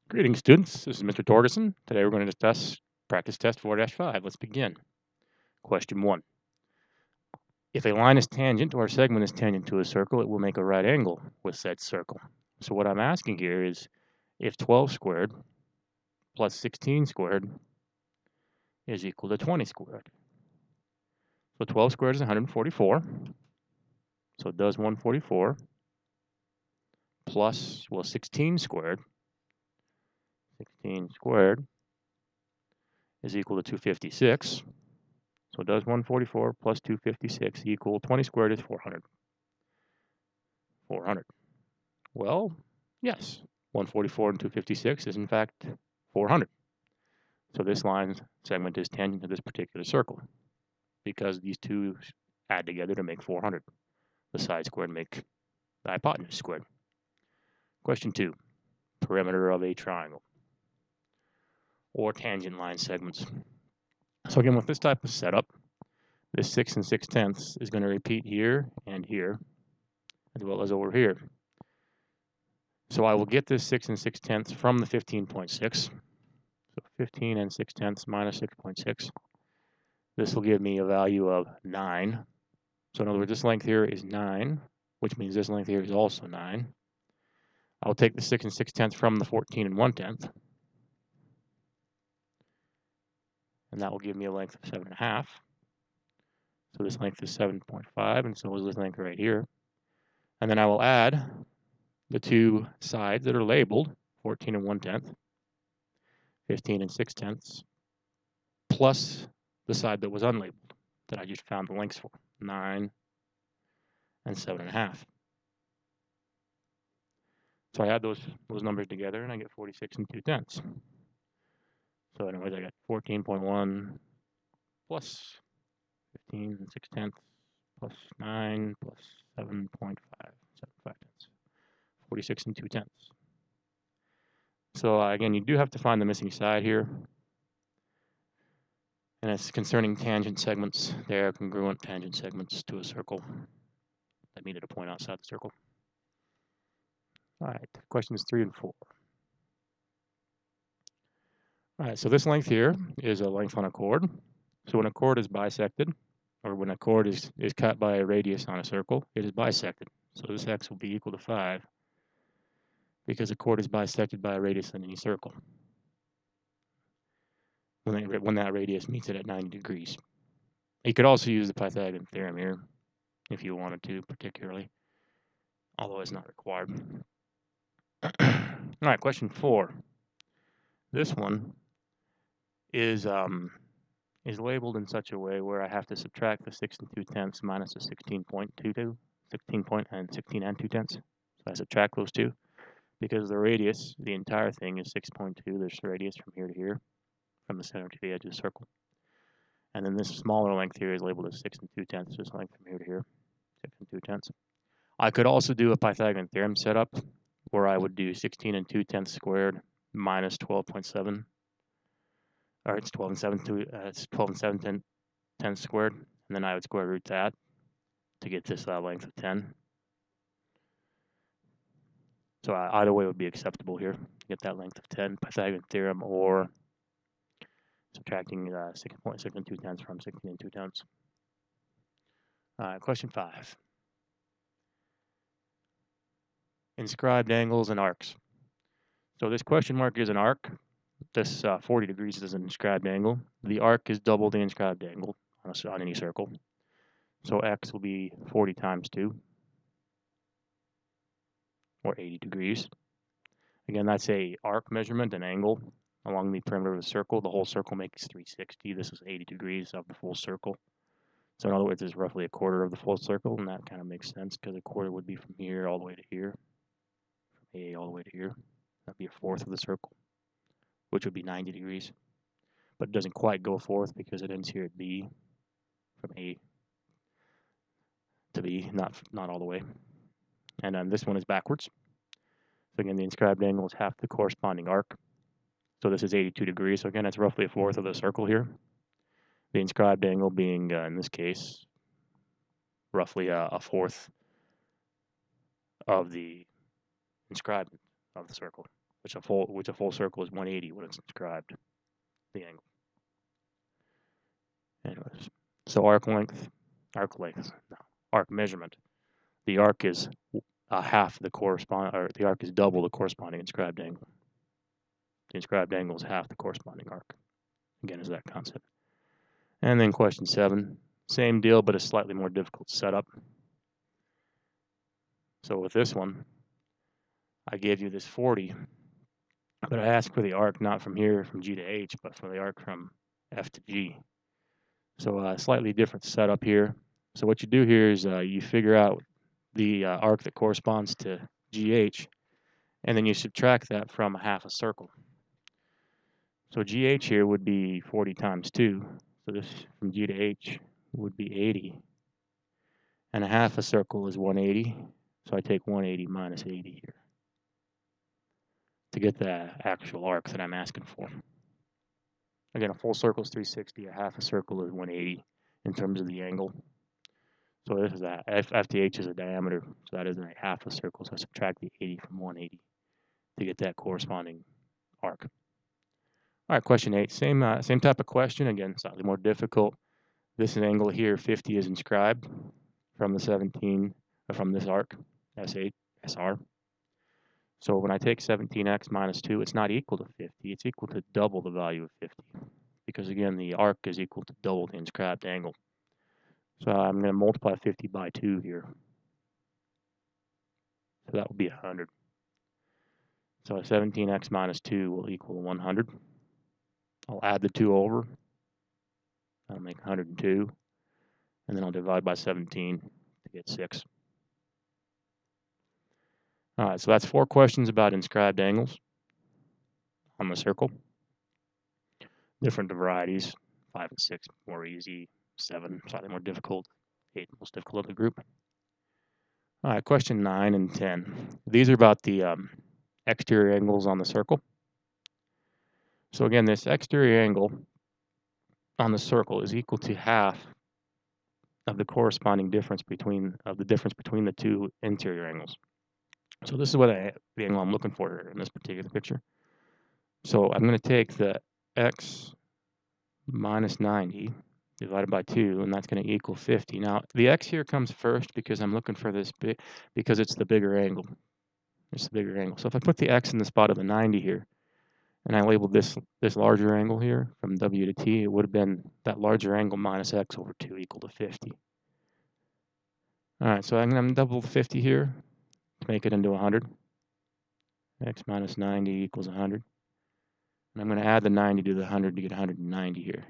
Greetings, students. This is Mr. Torgerson. Today we're going to discuss practice test 4-5. Let's begin. Question 1. If a line is tangent or a segment is tangent to a circle, it will make a right angle with said circle. So what I'm asking here is if 12 squared plus 16 squared is equal to 20 squared. So 12 squared is 144. So it does 144 plus, 16 squared. 16 squared is equal to 256. So does 144 plus 256 equal 20 squared is 400? 400. Well, yes. 144 and 256 is in fact 400. So this line segment is tangent to this particular circle because these two add together to make 400. The side squared make the hypotenuse squared. Question 2. Perimeter of a triangle or tangent line segments. So again, with this type of setup, this 6 6/10 is going to repeat here and here, as well as over here. So I will get this 6 6/10 from the 15.6. So 15 6/10 minus 6.6. This will give me a value of 9. So in other words, this length here is 9, which means this length here is also 9. I'll take the 6 6/10 from the 14 1/10. And that will give me a length of 7.5. So this length is 7.5, and so is this length right here. And then I will add the two sides that are labeled, 14 1/10, 15 6/10, plus the side that was unlabeled, that I just found the lengths for, 9 and 7.5. So I add those numbers together, and I get 46 2/10. So anyways, I got 14.1 plus 15 6/10 plus 9 plus 7.5, 7.5 tenths, 46 2/10. So again, you do have to find the missing side here. And it's concerning tangent segments. They are congruent tangent segments to a circle that meet at a point outside the circle. All right, questions 3 and 4. All right, so this length here is a length on a chord. So when a chord is bisected, or when a chord is cut by a radius on a circle, it is bisected. So this x will be equal to 5 because a chord is bisected by a radius in any circle when that radius meets it at 90 degrees. You could also use the Pythagorean theorem here if you wanted to, particularly, although it's not required. All right, question 4. This one is labeled in such a way where I have to subtract the 6 2/10 minus the 16.22, 16 and 16 2/10. So I subtract those two because the radius, the entire thing is 6.2. There's the radius from here to here, from the center to the edge of the circle. And then this smaller length here is labeled as 6 2/10, this length from here to here, 6 2/10. I could also do a Pythagorean theorem setup where I would do 16 2/10 squared minus 12.7. Or it's 12 7 10 squared, and then I would square root that to get this length of 10. So either way would be acceptable here. Get that length of 10, Pythagorean theorem, or subtracting 6.6 2/10 from 16 2/10. Question 5. Inscribed angles and arcs. So this question mark is an arc. This 40 degrees is an inscribed angle. The arc is double the inscribed angle on any circle. So x will be 40 times 2, or 80 degrees. Again, that's a arc measurement, an angle along the perimeter of the circle. The whole circle makes 360. This is 80 degrees of the full circle. So in other words, it's roughly a quarter of the full circle, and that kind of makes sense because a quarter would be from here all the way to here, from A all the way to here. That'd be a fourth of the circle, which would be 90 degrees. But it doesn't quite go a fourth because it ends here at B, from A to B, not all the way. And this one is backwards. So again, the inscribed angle is half the corresponding arc. So this is 82 degrees. So again, it's roughly a fourth of the circle here. The inscribed angle being, in this case, roughly a fourth of the inscribed of the circle. which a full circle is 180 when it's inscribed, the angle. Anyways, so arc measurement. The arc is half the the arc is double the corresponding inscribed angle. The inscribed angle is half the corresponding arc. Again, is that concept. And then question 7, same deal, but a slightly more difficult setup. So with this one, I gave you this 40, but I asked for the arc not from here, from G to H, but for the arc from F to G. So a slightly different setup here. So what you do here is you figure out the arc that corresponds to GH, and then you subtract that from a half a circle. So GH here would be 40 times 2. So this from G to H would be 80. And a half a circle is 180. So I take 180 minus 80 here to get the actual arc that I'm asking for. Again, a full circle is 360. A half a circle is 180 in terms of the angle. So this is F to H is a diameter. So that isn't a half a circle. So I subtract the 80 from 180 to get that corresponding arc. All right, question 8, same type of question, again, slightly more difficult. This angle here, 50, is inscribed from the 17, from this arc, S8, SR. So when I take 17x minus 2, it's not equal to 50, it's equal to double the value of 50. Because again, the arc is equal to double the inscribed angle. So I'm going to multiply 50 by 2 here. So that will be 100. So 17x minus 2 will equal 100. I'll add the 2 over. That'll make 102. And then I'll divide by 17 to get 6. All right, so that's 4 questions about inscribed angles on the circle. Different varieties, 5 and 6 more easy, 7 slightly more difficult, 8 most difficult of the group. All right, question 9 and 10. These are about the exterior angles on the circle. So again, this exterior angle on the circle is equal to half of the corresponding difference between the two interior angles. So this is what the angle I'm looking for here in this particular picture. So I'm going to take the x minus 90 divided by 2, and that's going to equal 50. Now, the x here comes first because I'm looking for this because it's the bigger angle. It's the bigger angle. So if I put the x in the spot of the 90 here, and I labeled this larger angle here from W to T, it would have been that larger angle minus x over 2 equal to 50. All right, so I'm going to double 50 here to make it into 100. X minus 90 equals 100. And I'm going to add the 90 to the 100 to get 190 here.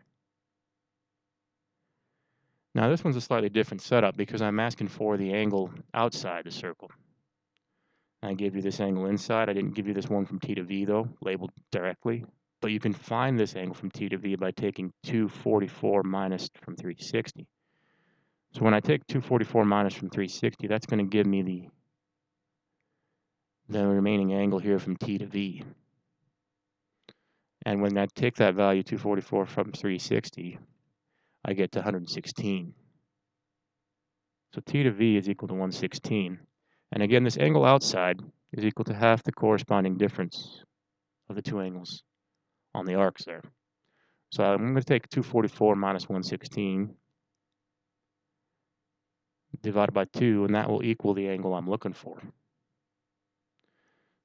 Now this one's a slightly different setup because I'm asking for the angle outside the circle. I gave you this angle inside. I didn't give you this one from T to V though, labeled directly. But you can find this angle from T to V by taking 244 minus from 360. So when I take 244 minus from 360, that's going to give me the remaining angle here from T to V. And when I take that value, 244 from 360, I get to 116. So T to V is equal to 116. And again, this angle outside is equal to half the corresponding difference of the two angles on the arcs there. So I'm going to take 244 minus 116 divided by 2, and that will equal the angle I'm looking for.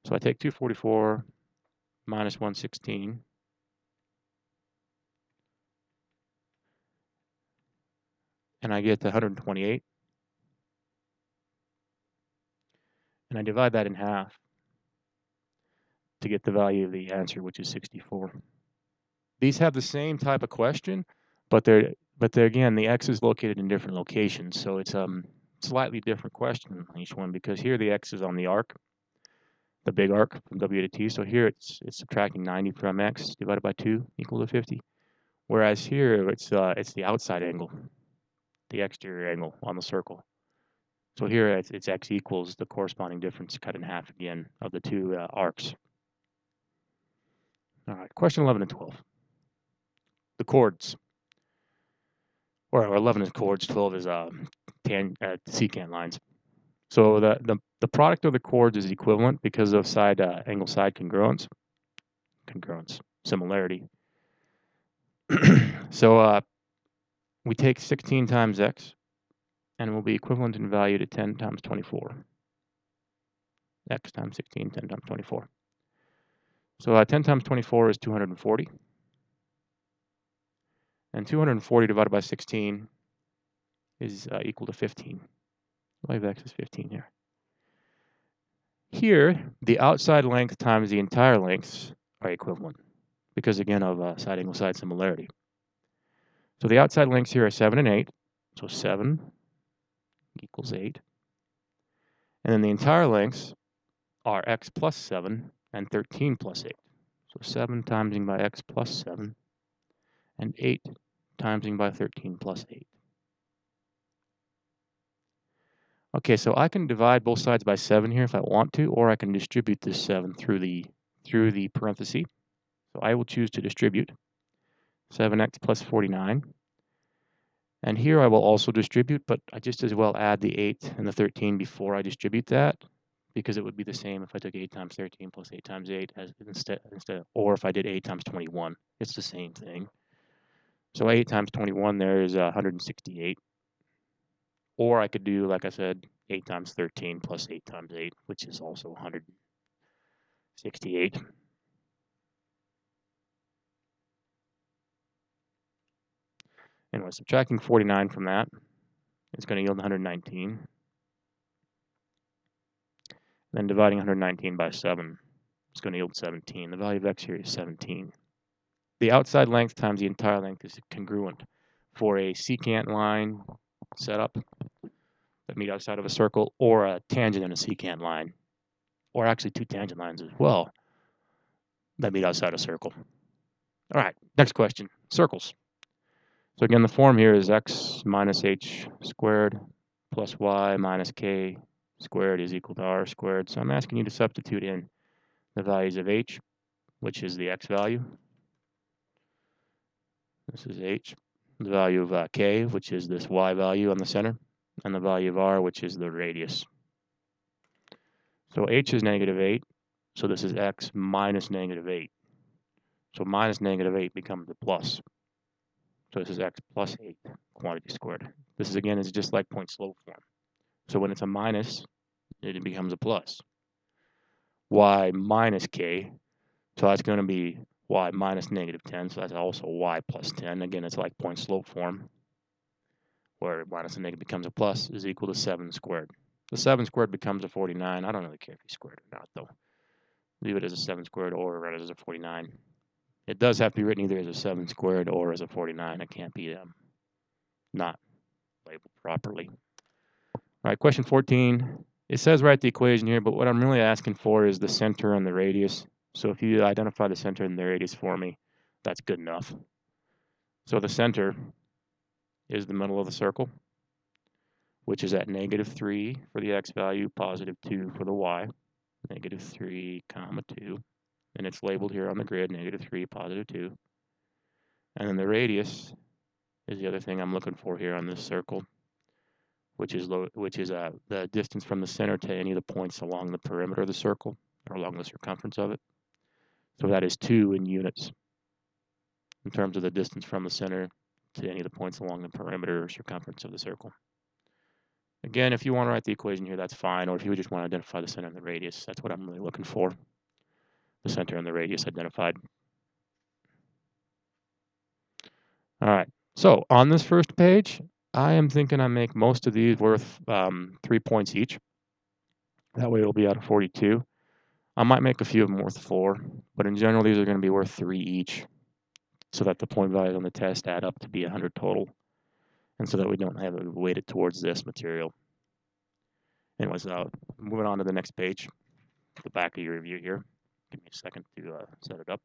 So I take 244 minus 116, and I get to 128. And I divide that in half to get the value of the answer, which is 64. These have the same type of question, but they're again, the x is located in different locations, so it's slightly different question on each one because here the x is on the arc, the big arc from W to T. So here it's subtracting 90 from x divided by 2 equal to 50. Whereas here it's the outside angle, the exterior angle on the circle. So here it's x equals the corresponding difference cut in half again of the two arcs. All right, question 11 and 12. The chords, or 11 is chords, 12 is secant lines. So the product of the chords is equivalent because of angle side congruence, similarity. So we take 16 times x, and it will be equivalent in value to 10 times 24. X times 16, 10 times 24. So 10 times 24 is 240. And 240 divided by 16 is equal to 15. Value of x is 15 here. Here, the outside length times the entire lengths are equivalent because, again, of side angle side similarity. So the outside lengths here are 7 and 8. So 7 equals 8. And then the entire lengths are x plus 7 and 13 plus 8. So 7 timesing by x plus 7 and 8 timesing by 13 plus 8. Okay, so I can divide both sides by 7 here if I want to, or I can distribute this 7 through the parenthesis. So I will choose to distribute 7x plus 49. And here I will also distribute, but I just as well add the 8 and the 13 before I distribute that, because it would be the same if I took 8 times 13 plus 8 times 8 instead, or if I did 8 times 21. It's the same thing. So 8 times 21 there is 168. Or I could do, like I said, 8 times 13 plus 8 times 8, which is also 168. Anyway, subtracting 49 from that is going to yield 119. Then dividing 119 by 7 is going to yield 17. The value of x here is 17. The outside length times the entire length is congruent for a secant line setup that meet outside of a circle, or a tangent and a secant line, or actually two tangent lines as well that meet outside a circle. All right, next question, circles. So again, the form here is x minus h squared plus y minus k squared is equal to r squared. So I'm asking you to substitute in the values of h, which is the x value. This is h. The value of k, which is this y value on the center, and the value of r, which is the radius. So h is negative 8, so this is x minus negative 8. So minus negative 8 becomes a plus. So this is x plus 8 quantity squared. This is, again, is just like point slope form. So when it's a minus, it becomes a plus. Y minus k, so that's going to be y minus negative 10, so that's also y plus 10. Again, it's like point slope form, where minus and negative becomes a plus, is equal to 7 squared. The 7 squared becomes a 49. I don't really care if you squared it or not, though. Leave it as a 7 squared or write it as a 49. It does have to be written either as a 7 squared or as a 49. It can't be not labeled properly. All right, question 14. It says write the equation here, but what I'm really asking for is the center and the radius. So if you identify the center and the radius for me, that's good enough. So the center is the middle of the circle, which is at negative 3 for the x value, positive 2 for the y, negative 3, comma 2. And it's labeled here on the grid, negative 3, positive 2. And then the radius is the other thing I'm looking for here on this circle, which is the distance from the center to any of the points along the perimeter of the circle, or along the circumference of it. So that is 2 in units in terms of the distance from the center to any of the points along the perimeter or circumference of the circle. Again, if you want to write the equation here, that's fine, or if you just want to identify the center and the radius, that's what I'm really looking for. The center and the radius identified. All right, so on this first page, I am thinking I make most of these worth 3 points each. That way it'll be out of 42. I might make a few of them worth 4, but in general, these are going to be worth 3 each, so that the point values on the test add up to be 100 total, and so that we don't have it weighted towards this material. Anyways, moving on to the next page, the back of your review here. Give me a second to set it up.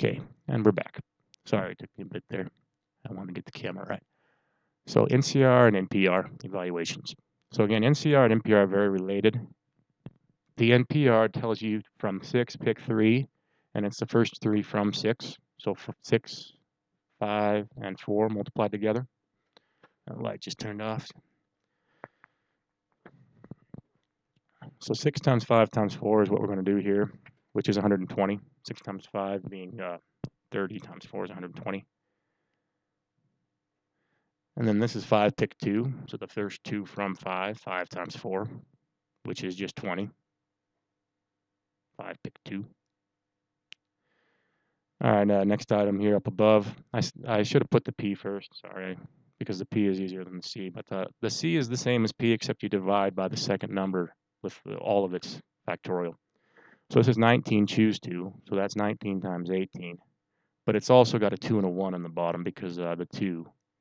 Okay, and we're back. Sorry, it took me a bit there. I want to get the camera right. So NCR and NPR evaluations. So again, NCR and NPR are very related. The NPR tells you from 6, pick 3, and it's the first 3 from 6. So 6, 5, and 4 multiplied together. That light just turned off. So 6 times 5 times 4 is what we're going to do here, which is 120. 6 times 5 being 30 times 4 is 120. And then this is 5, pick 2. So the first 2 from 5, 5 times 4, which is just 20. 5, pick 2. All right, next item here up above. I should have put the P first, sorry, because the P is easier than the C. But the C is the same as P, except you divide by the second number with all of its factorial. So this is 19, choose 2. So that's 19 times 18. But it's also got a 2 and a 1 on the bottom because the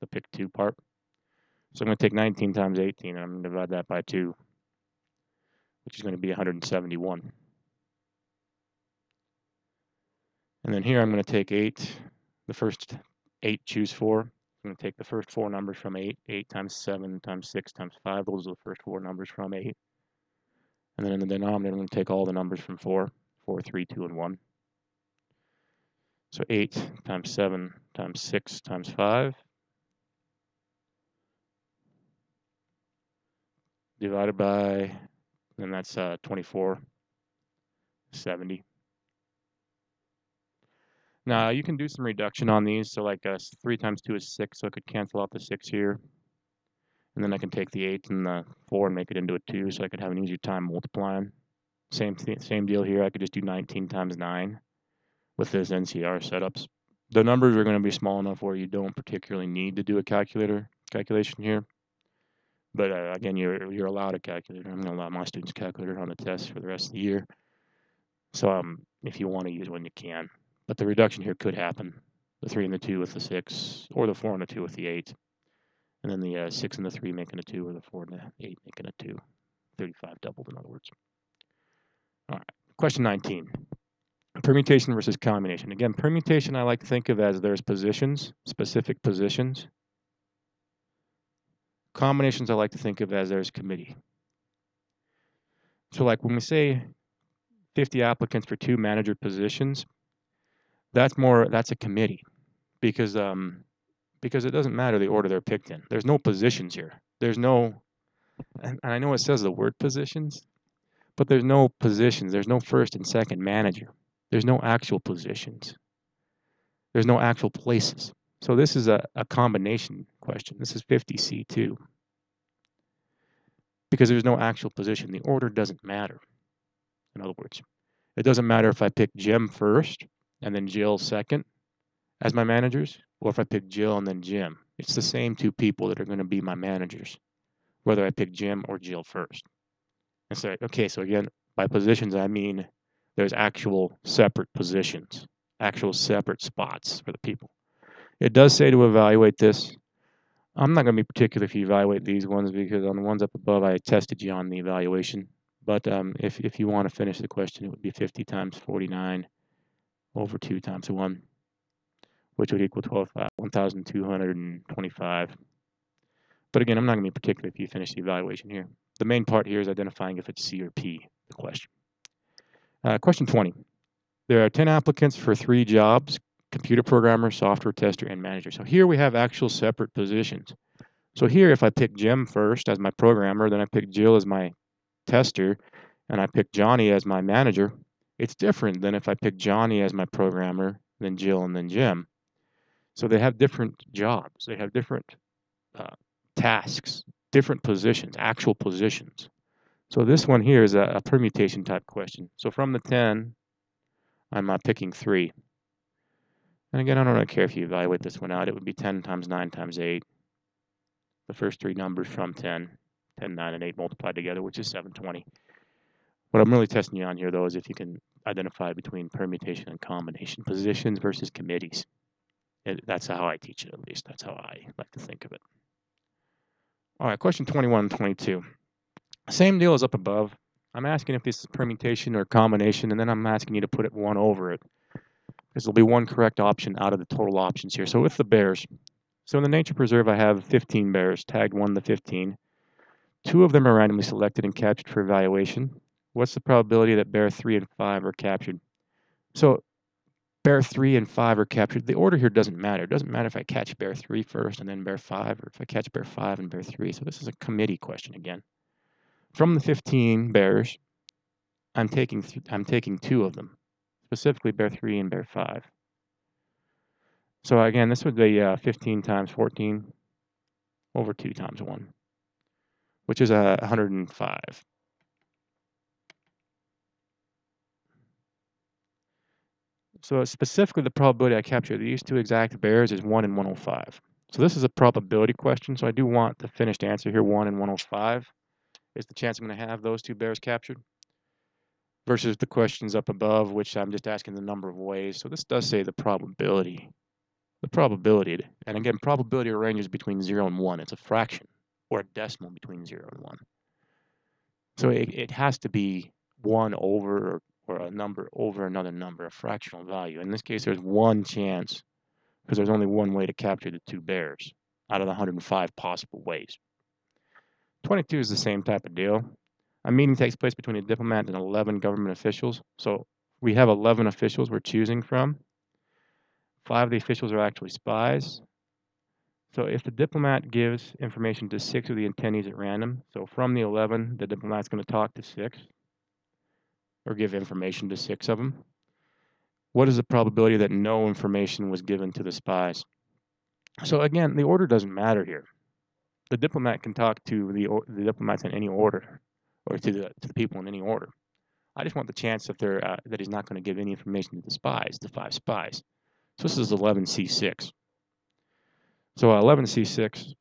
pick 2 part. So I'm going to take 19 times 18, and I'm going to divide that by 2, which is going to be 171. And then here I'm going to take 8, the first 8, choose 4. I'm going to take the first 4 numbers from 8, 8 times 7 times 6 times 5. Those are the first 4 numbers from 8. And then in the denominator, I'm going to take all the numbers from 4, 4, 3, 2, and 1. So 8 times 7 times 6 times 5 divided by, and that's 24, 70. Now you can do some reduction on these. So like 3 times 2 is 6, so I could cancel out the 6 here. And then I can take the 8 and the 4 and make it into a 2, so I could have an easier time multiplying. Same deal here. I could just do 19 times 9 with this NCR setups. The numbers are going to be small enough where you don't particularly need to do a calculation here. But again, you're allowed a calculator. I'm going to allow my students a calculator on the test for the rest of the year. So if you want to use one, you can. But the reduction here could happen. The 3 and the 2 with the 6, or the 4 and the 2 with the 8. And then the 6 and the 3 making a 2, or the 4 and the 8 making a 2. 35 doubled, in other words. All right, question 19. Permutation versus combination. Again, permutation I like to think of as there's positions, specific positions. Combinations I like to think of as there's committee. So like when we say 50 applicants for 2 manager positions, that's a committee because it doesn't matter the order they're picked in. There's no positions here. There's no, and I know it says the word positions, but there's no positions. There's no first and second manager. There's no actual positions. There's no actual places. So this is a combination question. This is 50C2. Because there's no actual position. The order doesn't matter. In other words, it doesn't matter if I pick Jim first and then Jill second as my managers, or if I pick Jill and then Jim. It's the same 2 people that are going to be my managers, whether I pick Jim or Jill first. And so, okay, so again, by positions, I mean there's actual separate positions, actual separate spots for the people. It does say to evaluate this. I'm not going to be particular if you evaluate these ones because on the ones up above, I tested you on the evaluation. But if you want to finish the question, it would be 50 times 49 over 2 times 1, which would equal 1,225. But again, I'm not going to be particular if you finish the evaluation here. The main part here is identifying if it's C or P, the question. Question 20. There are 10 applicants for 3 jobs: computer programmer, software tester, and manager. So here we have actual separate positions. So here, if I pick Jim first as my programmer, then I pick Jill as my tester, and I pick Johnny as my manager, it's different than if I pick Johnny as my programmer, then Jill, and then Jim. So they have different jobs. They have different tasks, different positions, actual positions. So this one here is a permutation type question. So from the 10, I'm picking 3. And again, I don't really care if you evaluate this one out. It would be 10 times 9 times 8. The first 3 numbers from 10, 10, 9, and 8 multiplied together, which is 720. What I'm really testing you on here, though, is if you can identify between permutation and combination, positions versus committees. That's how I teach it, at least. That's how I like to think of it. All right, question 21 and 22. Same deal as up above. I'm asking if this is permutation or combination, and then I'm asking you to put it 1 over it. because there'll be one correct option out of the total options here. So with the bears, so in the nature preserve, I have 15 bears, tagged 1 to 15. 2 of them are randomly selected and captured for evaluation. What's the probability that bear 3 and 5 are captured? So bear 3 and 5 are captured. The order here doesn't matter. It doesn't matter if I catch bear 3 first and then bear 5, or if I catch bear 5 and bear 3. So this is a committee question again. From the 15 bears, I'm taking 2 of them, specifically bear 3 and bear 5. So again, this would be 15 times 14 over 2 times 1, which is 105. So specifically, the probability I capture these 2 exact bears is 1 in 105. So this is a probability question, so I do want the finished answer here, 1 in 105 is the chance I'm going to have those 2 bears captured, versus the questions up above, which I'm just asking the number of ways. So this does say the probability. The probability, and again, probability ranges between 0 and 1. It's a fraction, or a decimal between 0 and 1. So it has to be 1 over, or a number over another number, a fractional value. In this case, there's 1 chance, because there's only 1 way to capture the 2 bears out of the 105 possible ways. 22 is the same type of deal. A meeting takes place between a diplomat and 11 government officials. So we have 11 officials we're choosing from. 5 of the officials are actually spies. So if the diplomat gives information to 6 of the attendees at random, so from the 11, the diplomat's going to talk to 6, or give information to 6 of them. What is the probability that no information was given to the spies? So again, the order doesn't matter here. The diplomat can talk to the diplomats in any order, or to the people in any order. I just want the chance that he's not going to give any information to the spies, the 5 spies. So this is 11C6. So 11C6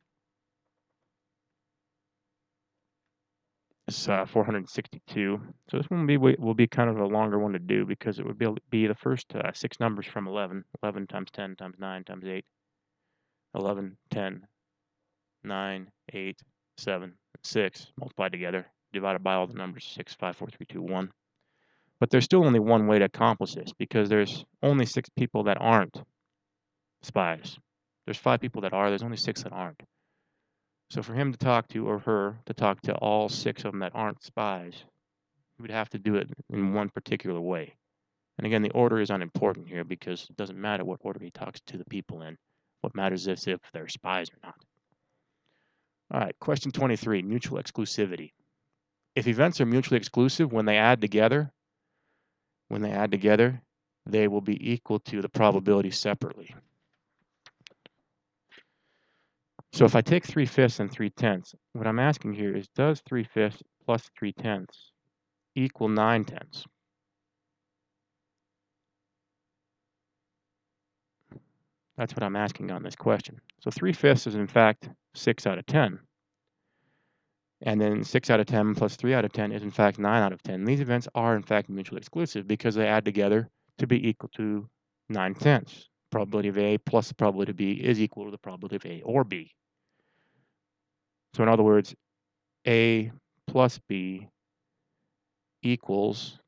is 462. So this one will be kind of a longer one to do, because it would be the first 6 numbers from 11. 11 times 10 times 9 times 8. 11, 10, 9, 8, 7, 6 multiplied together, divided by all the numbers, 6, 5, 4, 3, 2, 1. But there's still only one way to accomplish this, because there's only 6 people that aren't spies. There's 5 people that are, there's only 6 that aren't. So for him to talk to, or her to talk to all 6 of them that aren't spies, he would have to do it in one particular way. And again, the order is unimportant here, because it doesn't matter what order he talks to the people in. What matters is if they're spies or not. All right, question 23, mutual exclusivity. If events are mutually exclusive when they add together, they will be equal to the probability separately. So if I take 3/5 and 3/10, what I'm asking here is, does 3/5 plus 3/10 equal 9/10? That's what I'm asking on this question. So 3/5 is in fact 6 out of 10. And then 6 out of 10 plus 3 out of 10 is in fact 9 out of 10. These events are in fact mutually exclusive, because they add together to be equal to 9/10. Probability of A plus the probability of B is equal to the probability of A or B. So in other words, A plus B equals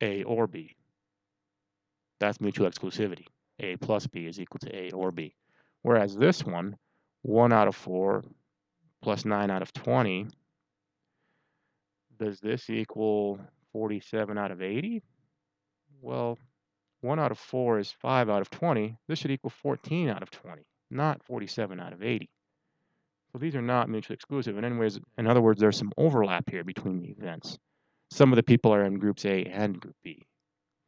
A or B. That's mutual exclusivity. A plus B is equal to A or B. Whereas this one, 1 out of 4 plus 9 out of 20, does this equal 47 out of 80? Well, 1 out of 4 is 5 out of 20. This should equal 14 out of 20, not 47 out of 80. So these are not mutually exclusive. And anyways, in other words, there's some overlap here between the events. Some of the people are in groups A and group B,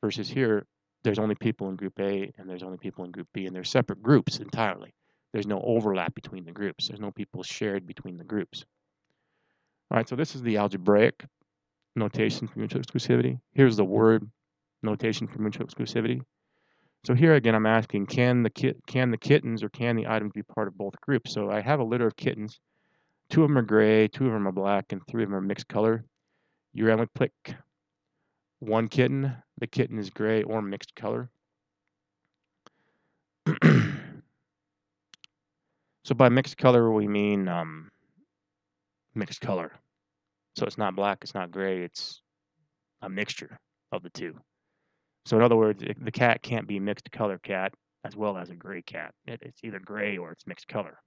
versus here, there's only people in group A and there's only people in group B, and they're separate groups entirely. There's no overlap between the groups. There's no people shared between the groups. All right, so this is the algebraic notation for mutual exclusivity. Here's the word notation for mutual exclusivity. So here again, I'm asking, can the kittens or can the items be part of both groups? So I have a litter of kittens. 2 of them are gray, 2 of them are black, and 3 of them are mixed color. You randomly pick one kitten. The kitten is gray or mixed color. So by mixed color, we mean mixed color. So it's not black, it's not gray, it's a mixture of the two. So in other words, the cat can't be a mixed color cat as well as a gray cat. It's either gray or it's mixed color.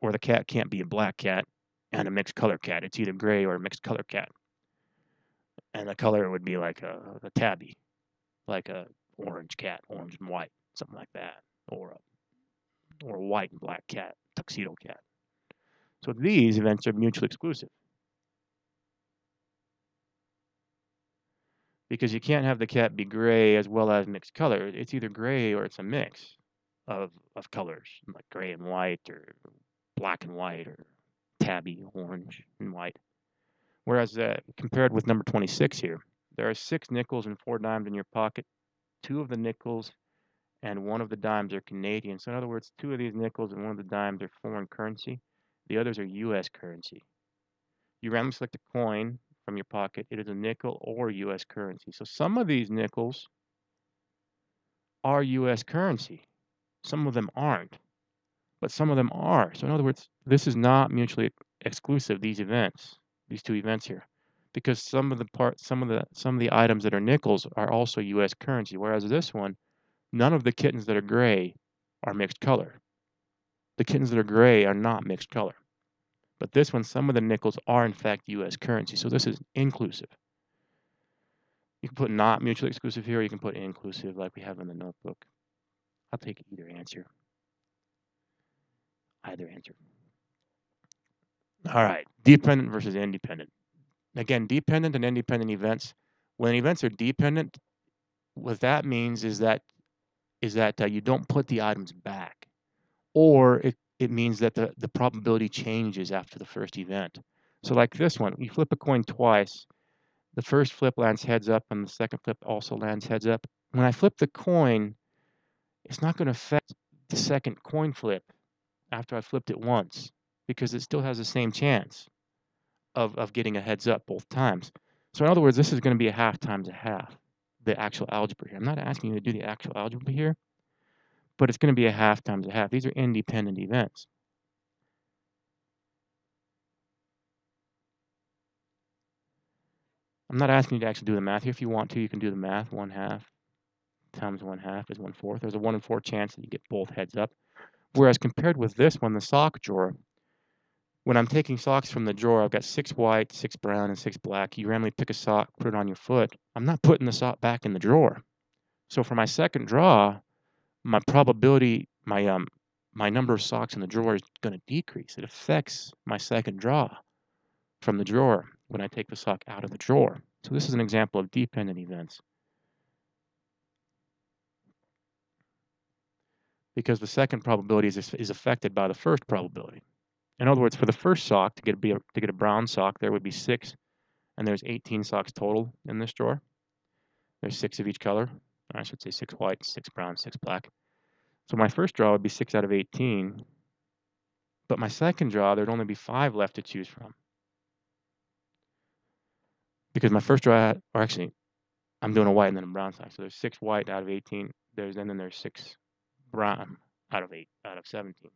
Or the cat can't be a black cat and a mixed color cat. It's either gray or a mixed color cat. And the color would be like a tabby, like a orange cat, orange and white, something like that, or a white and black cat, tuxedo cat. So these events are mutually exclusive. Because you can't have the cat be gray as well as mixed color. It's either gray or it's a mix of colors, like gray and white or black and white or tabby, orange and white. Whereas compared with number 26 here, there are 6 nickels and 4 dimes in your pocket. 2 of the nickels and 1 of the dimes are Canadian. So in other words, 2 of these nickels and 1 of the dimes are foreign currency. The others are U.S. currency. You randomly select a coin from your pocket. It is a nickel or U.S. currency. So some of these nickels are U.S. currency. Some of them aren't, but some of them are. So in other words, this is not mutually exclusive, these events, these 2 events here, because some of the items that are nickels are also U.S. currency, whereas this one, none of the kittens that are gray are mixed color. The kittens that are gray are not mixed color. But this one, some of the nickels are in fact U.S. currency, so this is inclusive. You can put not mutually exclusive here, or you can put inclusive like we have in the notebook. I'll take either answer. Either answer. All right, dependent versus independent. Again, dependent and independent events. When events are dependent, what that means is that you don't put the items back, or it means that the probability changes after the first event. So like this one, you flip a coin twice. The first flip lands heads up, and the second flip also lands heads up. When I flip the coin, it's not going to affect the second coin flip after I flipped it once, because it still has the same chance of getting a heads up both times. So in other words, this is going to be a half times a half, the actual algebra here. I'm not asking you to do the actual algebra here, but it's going to be a half times a half. These are independent events. I'm not asking you to actually do the math here. If you want to, you can do the math. 1/2 times 1/2 is 1/4. There's a 1 in 4 chance that you get both heads up. Whereas compared with this one, the sock drawer, when I'm taking socks from the drawer, I've got 6 white, 6 brown, and 6 black. You randomly pick a sock, put it on your foot. I'm not putting the sock back in the drawer. So for my second draw, my probability, my number of socks in the drawer is going to decrease. It affects my second draw from the drawer when I take the sock out of the drawer. So this is an example of dependent events. Because the second probability is affected by the first probability. In other words, for the first sock, to get a brown sock, there would be 6, and there's 18 socks total in this drawer. There's 6 of each color. I should say 6 white, 6 brown, 6 black. So my first draw would be 6 out of 18. But my second draw, there'd only be 5 left to choose from. Because my first draw, or actually, I'm doing a white and then a brown sock. So there's 6 white out of 18. And then there's 6 brown out of 17.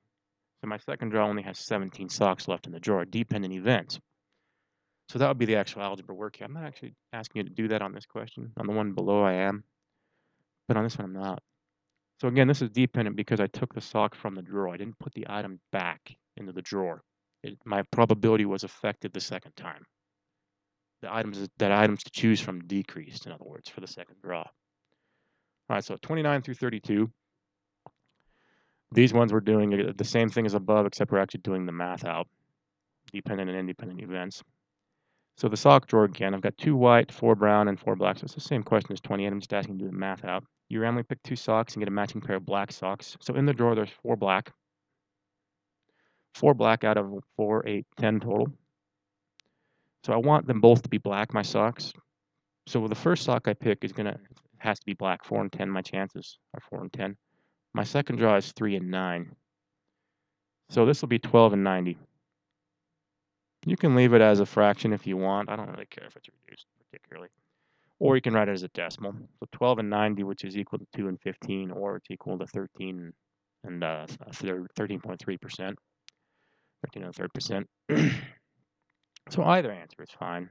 So my second draw only has 17 socks left in the drawer, dependent events. So that would be the actual algebra work here. I'm not actually asking you to do that on this question. On the one below I am, but on this one I'm not. So again, this is dependent because I took the sock from the drawer. I didn't put the item back into the drawer. My probability was affected the second time. The items to choose from decreased, in other words, for the second draw. All right, so 29 through 32. These ones we're doing the same thing as above, except we're actually doing the math out. Dependent and independent events. So the sock drawer again, I've got 2 white, 4 brown, and 4 black. So it's the same question as 28. I'm just asking you to do the math out. You randomly pick 2 socks and get a matching pair of black socks. So in the drawer, there's 4 black. 4 black out of 4, 8, 10 total. So I want them both to be black, my socks. So the first sock I pick has to be black. 4 and 10, my chances are 4 and 10. My second draw is 3 and 9. So this will be 12 and 90. You can leave it as a fraction if you want. I don't really care if it's reduced particularly. Or you can write it as a decimal. So 12 and 90, which is equal to 2 and 15, or it's equal to 13 and 13.3%. 13 1/3%. So either answer is fine.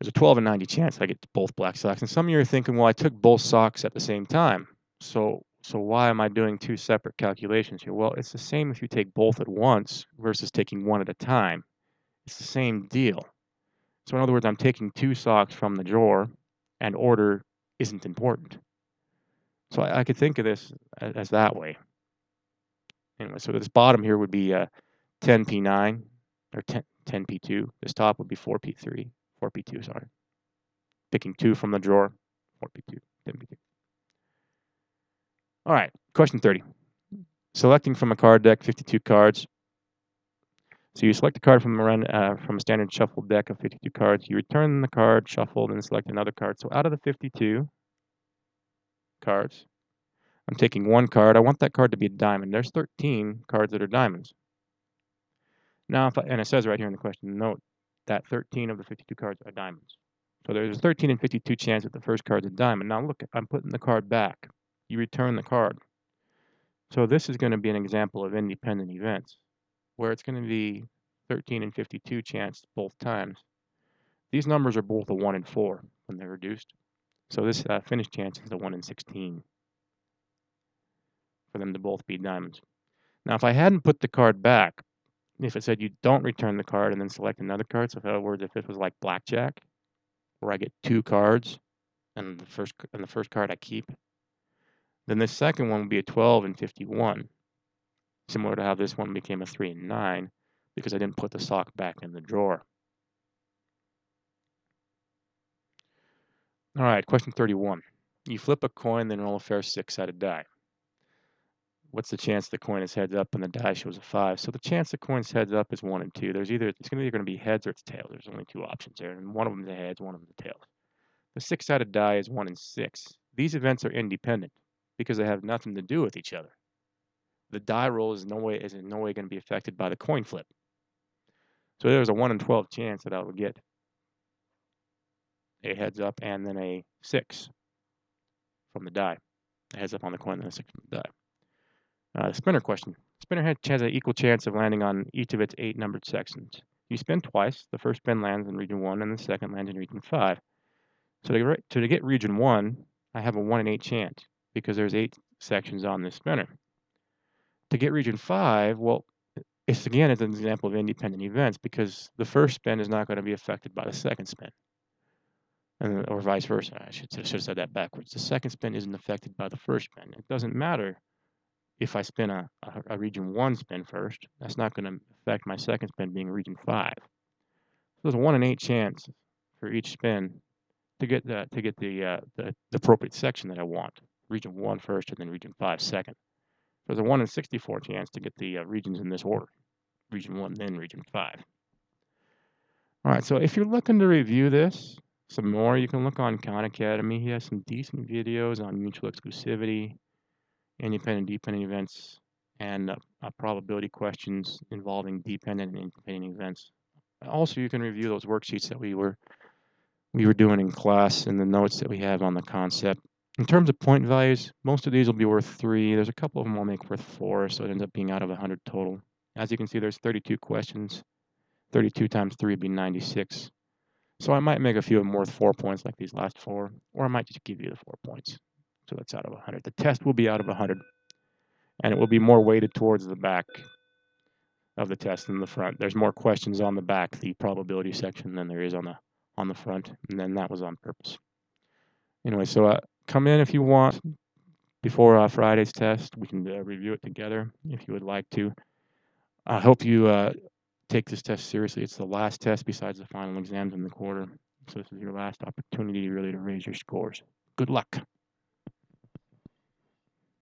there's a 12 in 90 chance I get both black socks. And some of you are thinking, well, I took both socks at the same time. So why am I doing two separate calculations here? Well, it's the same if you take both at once versus taking one at a time. It's the same deal. So in other words, I'm taking two socks from the drawer, and order isn't important. So I could think of this as that way. Anyway, so this bottom here would be 10P9 or 10P2. This top would be 4P2, sorry. Picking two from the drawer, 4P2, 10P2. All right, question 30. Selecting from a card deck, 52 cards. So you select a card from a standard shuffled deck of 52 cards. You return the card shuffled and select another card. So out of the 52 cards, I'm taking one card. I want that card to be a diamond. There's 13 cards that are diamonds. Now, and it says right here in the question, note that 13 of the 52 cards are diamonds. So there's a 13 in 52 chance that the first card's a diamond. Now look, I'm putting the card back. You return the card. So this is going to be an example of independent events, where it's going to be 13 in 52 chance both times. These numbers are both a 1 in 4 when they're reduced. So this finish chance is a 1 in 16 for them to both be diamonds. Now, if I hadn't put the card back, if it said you don't return the card and then select another card, so in other words, if it was like blackjack, where I get two cards and the first card I keep, then this second one would be a 12 in 51, similar to how this one became a 3 in 9, because I didn't put the sock back in the drawer. All right, question 31. You flip a coin, then roll a fair 6-sided die. What's the chance the coin is heads up and the die shows a 5? So the chance the coin's heads up is 1 in 2. It's either going to be heads or it's tails. There's only two options there, and one of them is the heads, one of them is the tails. The 6-sided die is 1 in 6. These events are independent because they have nothing to do with each other. The die roll is in no way going to be affected by the coin flip. So there's a 1 in 12 chance that I will get a heads up and then a 6 from the die. A heads up on the coin and a 6 from the die. The spinner question. Spinner has an equal chance of landing on each of its 8 numbered sections. You spin twice. The first spin lands in region 1 and the second lands in region 5. So to get region 1, I have a 1 in 8 chance because there's 8 sections on this spinner. To get region 5, well, it's an example of independent events because the first spin is not going to be affected by the second spin. Or vice versa. I should have said that backwards. The second spin isn't affected by the first spin. It doesn't matter if I spin a region 1 spin first. That's not going to affect my second spin being region 5. So there's a 1 in 8 chance for each spin to get the appropriate section that I want. Region 1 first and then region 5 second. There's a 1 in 64 chance to get the regions in this order. Region 1, then region 5. All right, so if you're looking to review this some more, you can look on Khan Academy. He has some decent videos on mutual exclusivity, independent, dependent events, and probability questions involving dependent and independent events. Also, you can review those worksheets that we were doing in class and the notes that we have on the concept. In terms of point values, most of these will be worth 3. There's a couple of them I'll make worth 4, so it ends up being out of 100 total. As you can see, there's 32 questions. 32 times 3 would be 96. So I might make a few of them worth 4 points like these last 4, or I might just give you the 4 points. So that's out of 100. The test will be out of 100, and it will be more weighted towards the back of the test than the front. There's more questions on the back, the probability section, than there is on the front, and then that was on purpose. Anyway, so come in if you want before Friday's test. We can review it together if you would like to. I hope you take this test seriously. It's the last test besides the final exams in the quarter. So this is your last opportunity really to raise your scores. Good luck.